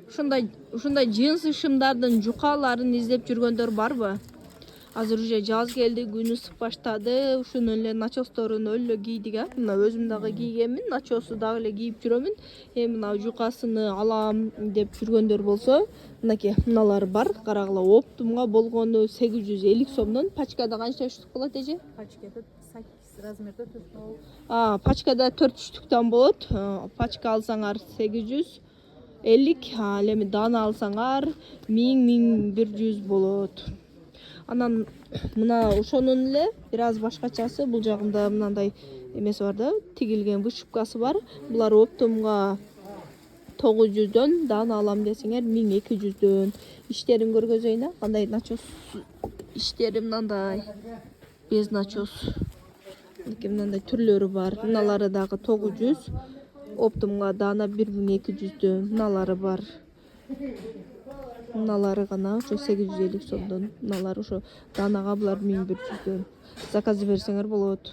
Ушундай джинсы шымдардын жукаларын издеп жүргөндөр барбы? Азыр уже жаз келди, күн ысып баштады. Ушунун эле начосторун өлө кийдик а. Мына өзүм дагы кийгенмин, начосу дагы эле кийип жүрөмүн. Эми мына жукасыны алам деп жүргөндөр болсо, мынакей мыналар бар. Карагыла оптумга болгону 850 сомдон. Пачкада канча штук болот эже? Пачкада 8 размерде 4 болот. Пачкада 4 штуктан болот. Пачка алсаңар 850, ал эми дана алсаңар 1000-1100 болот. Анан мына ошонун эле бир аз башкачасы, бул жагында мындай эмеси бар да, тигилген вышивкасы бар. Булар оптумга 900дөн, дана алам десеңер 1200дөн. Иштерин көргөзөйүн, кандай начос иштери мындай. Без начос. Мындай түрлөрү бар. Мыналары дагы 900. Оптумга дана 1200дөн. Мыналары бар. Мыналары гана ошо 850 сомдон. Мыналары ошо данага булар 1100дөн. Заказ берсеңер болот.